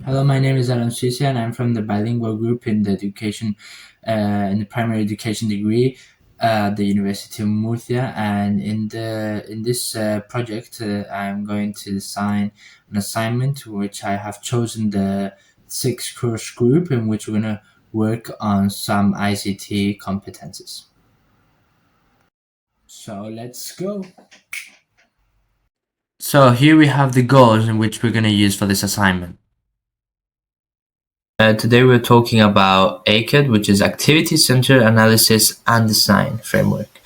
Hello, my name is Alan Susia, and I'm from the bilingual group in the primary education degree at the University of Murcia. And in this project, I'm going to design an assignment which I have chosen the six course group in which we're going to work on some ICT competences. So let's go. So here we have the goals in which we're going to use for this assignment. Today we're talking about ACAD, which is Activity Centered Analysis and Design Framework,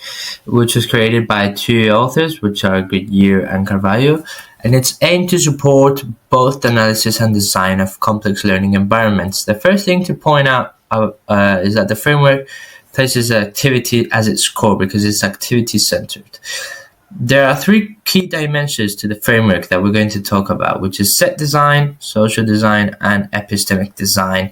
which was created by two authors, which are Goodyear and Carvalho, and it's aimed to support both the analysis and design of complex learning environments. The first thing to point out is that the framework places activity as its core because it's activity centered. There are three key dimensions to the framework that we're going to talk about, which is set design, social design, and epistemic design.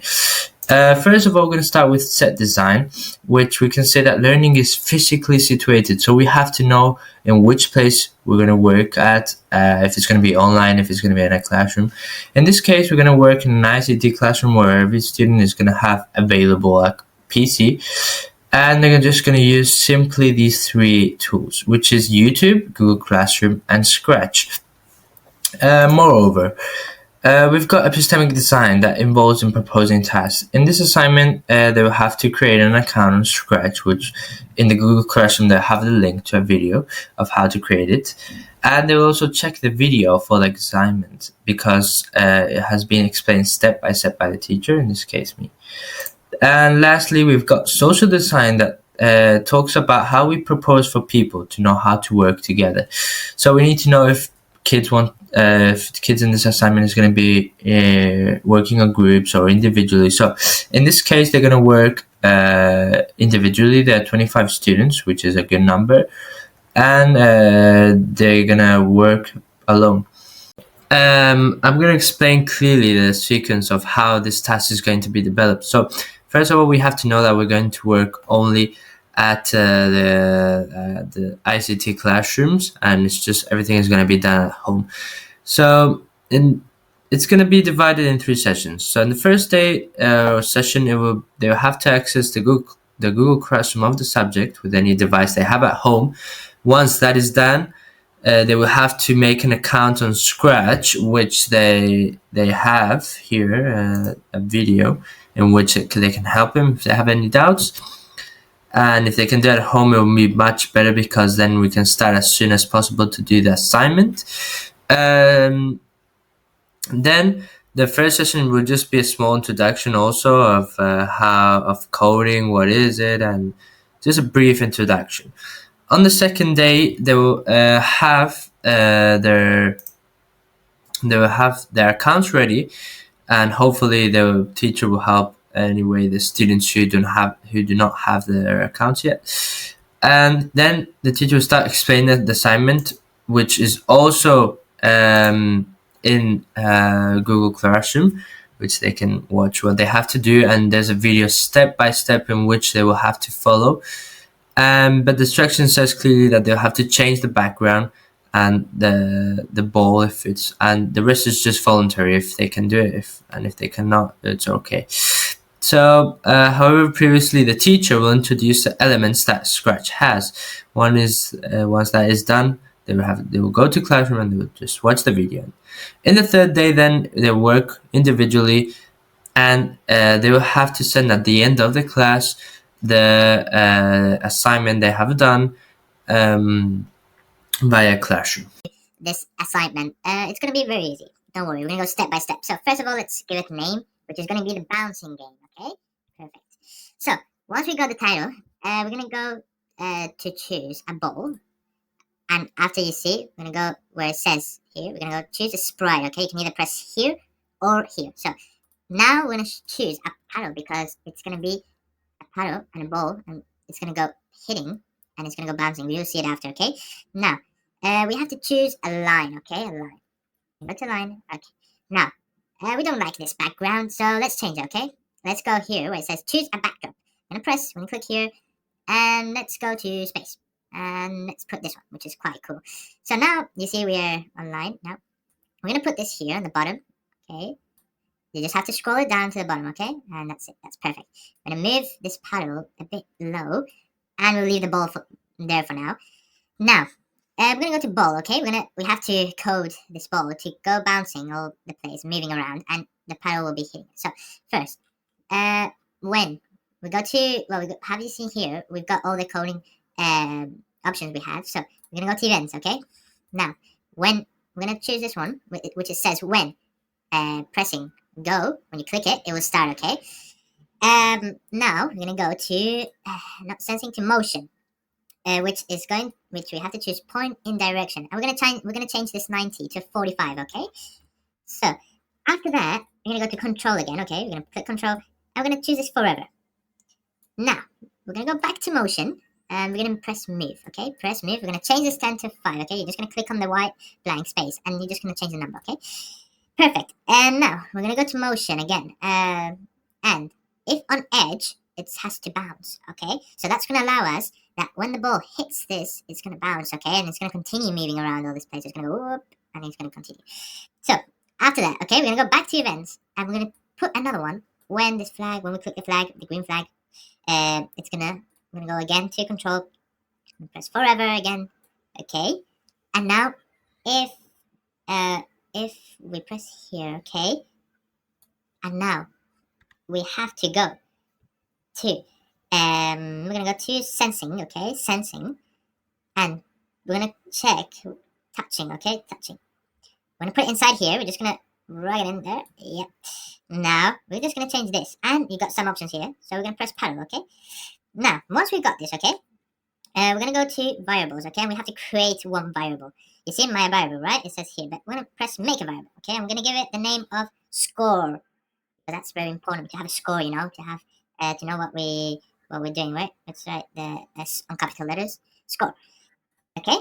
First of all, we're going to start with set design, which we can say that learning is physically situated. So we have to know in which place we're going to work at, if it's going to be online, if it's going to be in a classroom. In this case, we're going to work in an ICT classroom where every student is going to have available a PC. And they're just going to use simply these three tools, which is YouTube, Google Classroom, and Scratch. Moreover, we've got epistemic design that involves in proposing tasks. In this assignment, they will have to create an account on Scratch, which in the Google Classroom, they'll have the link to a video of how to create it. And they will also check the video for the assignment because it has been explained step by step by the teacher, in this case me. And lastly, we've got social design that talks about how we propose for people to know how to work together. So we need to know if kids in this assignment is going to be working on groups or individually. So in this case, they're going to work individually. There are 25 students, which is a good number, and they're going to work alone. I'm going to explain clearly the sequence of how this task is going to be developed. So first of all, we have to know that we're going to work only at the ICT classrooms, and it's just everything is going to be done at home. So it's going to be divided in three sessions. So in the first day session, they will have to access the Google Classroom of the subject with any device they have at home. Once that is done, they will have to make an account on Scratch, which they have here a video in which they can help them if they have any doubts. And if they can do it at home, it will be much better because then we can start as soon as possible to do the assignment. Then the first session will just be a small introduction also of coding, what is it, and just a brief introduction. On the second day, they will have their accounts ready, and hopefully the teacher will help anyway the students who do not have their accounts yet. And then the teacher will start explaining the assignment, which is also in Google Classroom, which they can watch what they have to do, and there's a video step by step in which they will have to follow. But the instruction says clearly that they'll have to change the background and the ball and the rest is just voluntary if they can do it. If they cannot, it's okay. So, however, previously the teacher will introduce the elements that Scratch has. One is once that is done, they will go to classroom and they will just watch the video. In the third day, then they work individually, and they will have to send at the end of the class the assignment they have done via Classroom. This assignment, it's going to be very easy. Don't worry, we're going to go step by step. So first of all, let's give it a name, which is going to be the bouncing game, okay? Perfect. So once we got the title, we're going to go to choose a ball. And after you see, we're going to go where it says here, we're going to go choose a sprite, okay? You can either press here or here. So now we're going to choose a paddle because it's going to be a paddle and a ball, and it's going to go hitting, and it's going to go bouncing. We'll see it after, okay? Now, we have to choose a line, okay? A line. Go to line. Okay. Now, we don't like this background, so let's change it, okay? Let's go here where it says choose a backdrop. I'm going to press, when you click here, and let's go to space. And let's put this one, which is quite cool. So now, you see we are online. Now, we're going to put this here on the bottom, okay? You just have to scroll it down to the bottom, okay? And that's it. That's perfect. I'm gonna move this paddle a bit low, and we'll leave the ball there for now. Now, we're gonna go to ball, okay? We have to code this ball to go bouncing all the place, moving around, and the paddle will be hitting it. So first, when we go to have you seen here? We've got all the coding options we have. So we're gonna go to events, okay? Now, when we're gonna choose this one, which it says when pressing go, when you click it, it will start, okay? Now we're gonna go to not sensing to motion, which we have to choose point in direction, and we're gonna change this 90 to 45, okay? So after that, we're gonna go to control again, okay? We're gonna click control, and we're gonna choose this forever. Now we're gonna go back to motion, and we're gonna press move, okay? Press move. We're gonna change this 10 to 5, okay? You're just gonna click on the white blank space, and you're just gonna change the number, okay? Perfect. And now we're gonna go to motion again, and if on edge, it has to bounce, okay? So that's gonna allow us that when the ball hits this, it's gonna bounce, okay? And it's gonna continue moving around all this place. It's gonna go whoop, and it's gonna continue. So after that, okay, we're gonna go back to events, and we're gonna put another one when we click the flag, the green flag, we're gonna go again to control, press forever again, okay? And now if we press here, okay, and now we have to go to we're gonna go to sensing, okay, sensing, and we're gonna check touching, okay, touching. We're gonna put it inside here. We're just gonna write it in there. Yep. Now we're just gonna change this, and you got some options here. So we're gonna press paddle, okay. Now once we've got this, okay, we're gonna go to variables, okay, and we have to create one variable. You see my variable, right? It says here, but we're gonna press make a variable, okay. I'm gonna give it the name of score. So that's very important to have a score, you know, to have to know what we're doing, right? Let's write the S on capital letters. Score. Okay.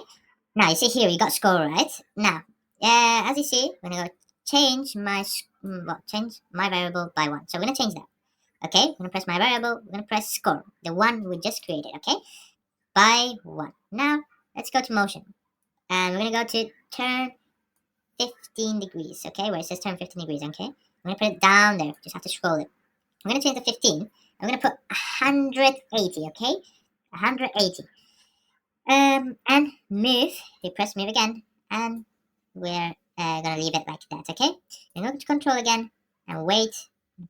Now you see here we got score, right? Now, as you see, we're gonna go change my variable by 1. So we're gonna change that. Okay. We're gonna press my variable. We're gonna press score, the one we just created. Okay. By 1. Now let's go to motion, and we're gonna go to turn 15 degrees. Okay, where it says turn 15 degrees. Okay. I'm gonna put it down there. Just have to scroll it. I'm gonna change the 15. I'm gonna put 180. Okay, 180. And move. We press move again, and we're gonna leave it like that. Okay. We're gonna go to control again, and wait.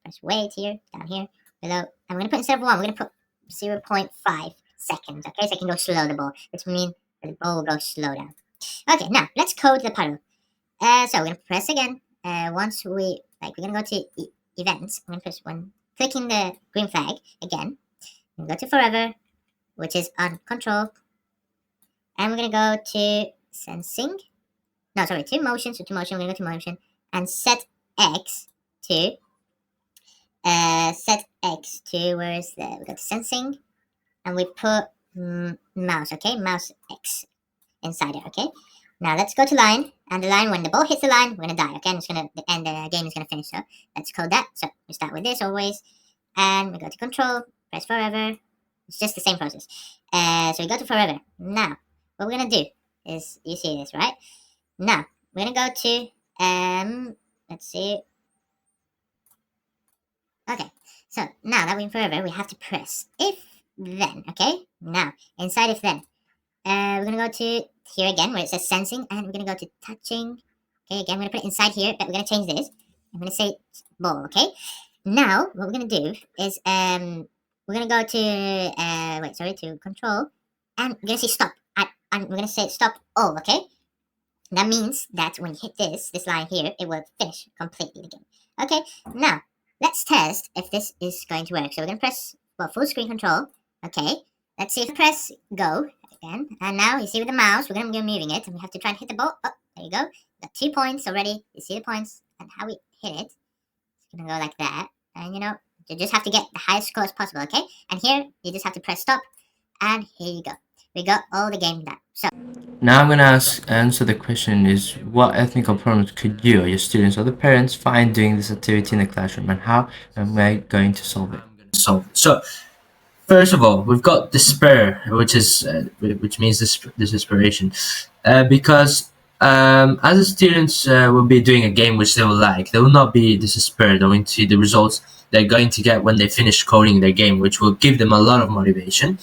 Press wait here, down here, below. And we're gonna put instead of 1, we're gonna put 0.5 seconds. Okay, so I can go slow the ball, which means the ball will go slow down. Okay, now let's code the paddle. So we're gonna press again. Once we're gonna go to events. I'm gonna press when clicking the green flag again. We're gonna go to forever, which is on control, and we're gonna go to sensing. No, sorry, to motion. So to motion, we're gonna go to motion and set X to where is the we go to sensing, and we put mouse. Okay, mouse X inside it. Okay. Now let's go to line, and the line, when the ball hits the line, we're gonna die, okay? And the game is gonna finish. So let's code that. So we start with this always, and we go to control, press forever. It's just the same process. So we go to forever. Now what we're gonna do is, you see this, right? Now we're gonna go to let's see. Okay, so now that we're in forever, we have to press if then. Okay, now inside if then. We're gonna go to here again where it says sensing, and we're gonna go to touching. Okay, again, we're gonna put it inside here, but we're gonna change this. I'm gonna say ball, okay? Now, what we're gonna do is, we're gonna go to, to control, and we're gonna say stop. And we're gonna say stop all, okay? That means that when you hit this line here, it will finish completely the game. Okay, now, let's test if this is going to work. So we're gonna press, full screen control, okay? Let's see if I press go again, and now you see with the mouse, we're gonna be moving it, and we have to try and hit the ball. Oh, there you go. Got 2 points already. You see the points and how we hit it. It's gonna go like that, and you just have to get the highest score as possible, okay? And here you just have to press stop, and here you go. We got all the game done. So now I'm gonna answer the question is what ethical problems could you or your students or the parents find doing this activity in the classroom, and how am I going to solve it? So first of all, we've got despair, which means desperation, because As the students will be doing a game which they will like, they will not be desperate owing to the results they're going to get when they finish coding their game, which will give them a lot of motivation.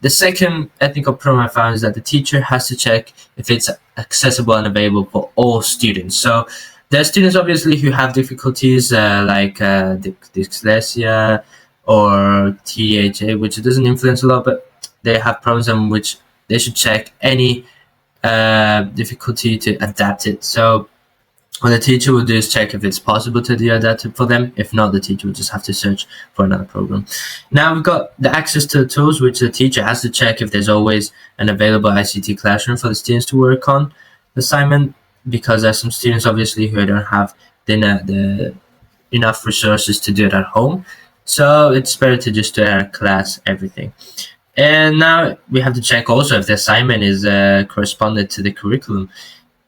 The second ethical problem I found is that the teacher has to check if it's accessible and available for all students. So there are students obviously who have difficulties like dyslexia or TDAH, which doesn't influence a lot, but they have problems in which they should check any difficulty to adapt it. So what the teacher will do is check if it's possible to do adapted for them. If not, the teacher will just have to search for another program. Now we've got the access to the tools, which the teacher has to check if there's always an available ICT classroom for the students to work on the assignment, because there's some students obviously who don't have the enough resources to do it at home. So it's better to just do it at class, everything. And now we have to check also if the assignment is corresponded to the curriculum.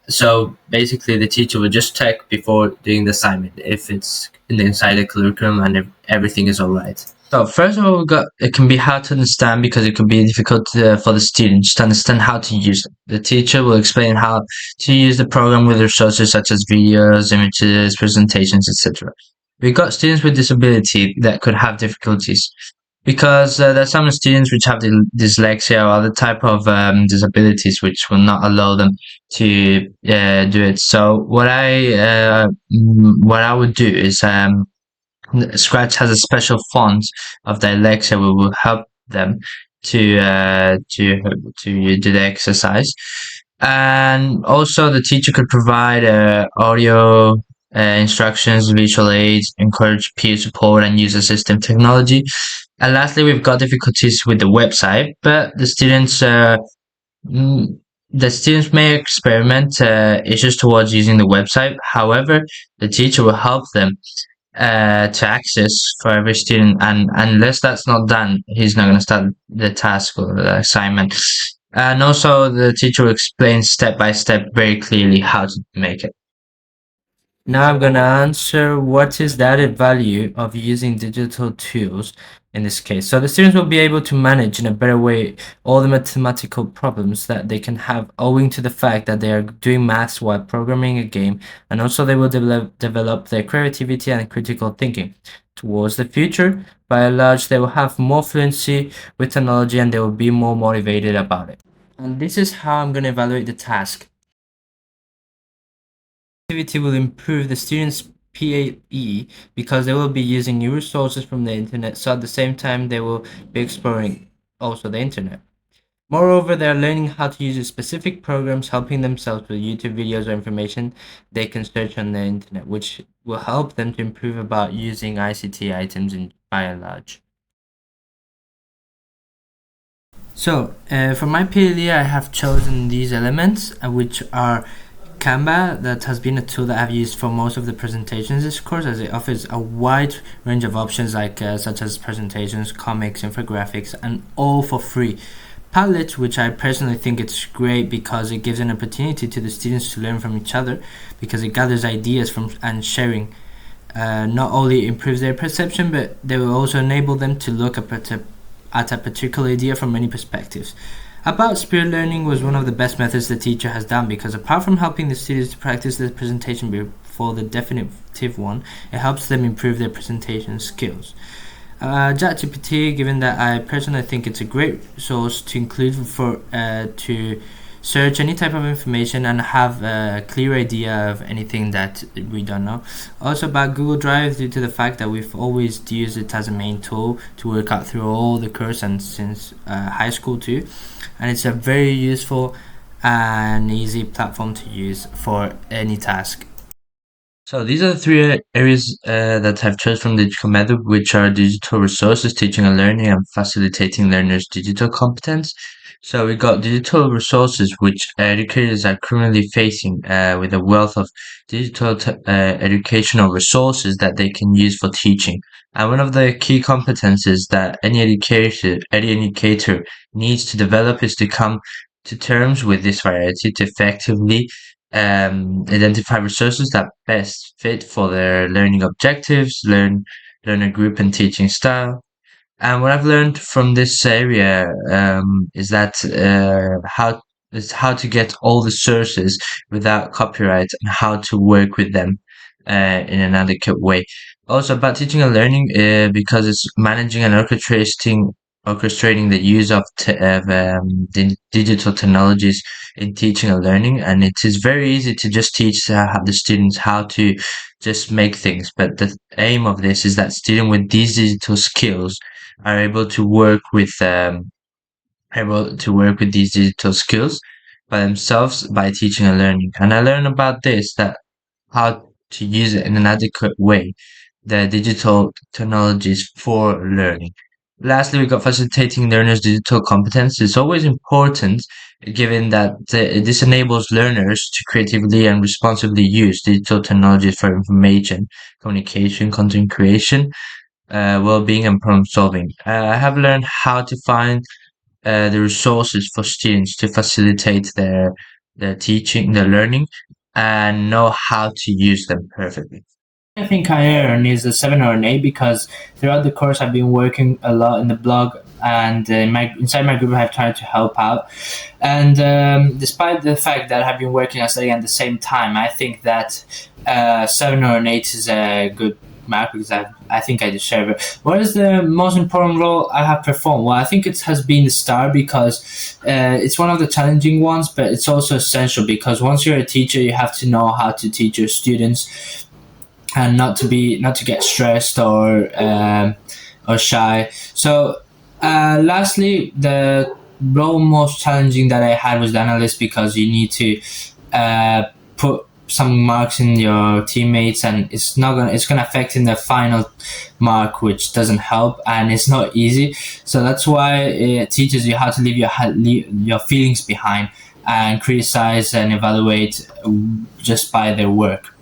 So basically, the teacher will just check before doing the assignment if it's inside the curriculum and if everything is all right. So first of all, it can be hard to understand because it can be difficult for the students to understand how to use it. The teacher will explain how to use the program with resources such as videos, images, presentations, etc. We've got students with disability that could have difficulties because there's some students which have dyslexia or other type of disabilities which will not allow them to do it. So what I would do is Scratch has a special font of dyslexia which will help them to do the exercise, and also the teacher could provide audio instructions, visual aids, encourage peer support, and user system technology. And lastly, we've got difficulties with the website, but mm, the students may experiment issues towards using the website. However, the teacher will help them to access for every student, and unless that's not done, he's not going to start the task or the assignment. And also, the teacher will explain step by step very clearly how to make it. Now I'm gonna answer what is the added value of using digital tools in this case. So the students will be able to manage in a better way all the mathematical problems that they can have owing to the fact that they are doing maths while programming a game, and also they will develop their creativity and critical thinking. Towards the future, by and large, they will have more fluency with technology and they will be more motivated about it. And this is how I'm gonna evaluate the task. Activity will improve the students' PAE because they will be using new resources from the internet, so at the same time they will be exploring also the internet. Moreover, they are learning how to use specific programs, helping themselves with YouTube videos or information they can search on the internet, which will help them to improve about using ICT items by and large. So, for my PLE, I have chosen these elements, which are Canva, that has been a tool that I've used for most of the presentations this course, as it offers a wide range of options like such as presentations, comics, infographics, and all for free. Padlet, which I personally think it's great because it gives an opportunity to the students to learn from each other, because it gathers ideas from and sharing. Not only improves their perception, but they will also enable them to look at a particular idea from many perspectives. About spirit learning was one of the best methods the teacher has done, because apart from helping the students to practice the presentation before the definitive one, it helps them improve their presentation skills. ChatGPT, given that I personally think it's a great source to include for to search any type of information and have a clear idea of anything that we don't know. Also about Google Drive, due to the fact that we've always used it as a main tool to work out through all the course and since high school too, and it's a very useful and easy platform to use for any task. So these are the three areas that I've chosen from the digital method, which are digital resources, teaching and learning, and facilitating learners' digital competence. So we got digital resources, which educators are currently facing with a wealth of digital educational resources that they can use for teaching. And one of the key competences that any educator needs to develop is to come to terms with this variety to effectively identify resources that best fit for their learning objectives, learner group, and teaching style. And what I've learned from this area is that how It's how to get all the sources without copyright and how to work with them in an adequate way. Also about teaching and learning, because it's managing and orchestrating the use of digital technologies in teaching and learning, and it is very easy to just teach the students how to just make things. But the aim of this is that students with these digital skills are able to work with these digital skills by themselves by teaching and learning. And I learned about this, that how to use it in an adequate way, the digital technologies for learning. Lastly, we got facilitating learners' digital competence. It's always important, given that this enables learners to creatively and responsibly use digital technologies for information, communication, content creation, well-being, and problem solving. I have learned how to find the resources for students to facilitate their teaching, their learning, and know how to use them perfectly. I think I earn is a 7 or an 8 because throughout the course I've been working a lot in the blog, and inside my group I've tried to help out. And despite the fact that I've been working and studying at the same time, I think that 7 or an 8 is a good mark because I think I deserve it. What is the most important role I have performed? Well, I think it has been the star because it's one of the challenging ones, but it's also essential because once you're a teacher, you have to know how to teach your students and not to get stressed or shy. So, lastly, the role most challenging that I had was the analyst because you need to put some marks in your teammates, and it's gonna affect in the final mark, which doesn't help, and it's not easy. So that's why it teaches you how to leave your feelings behind and criticize and evaluate just by their work.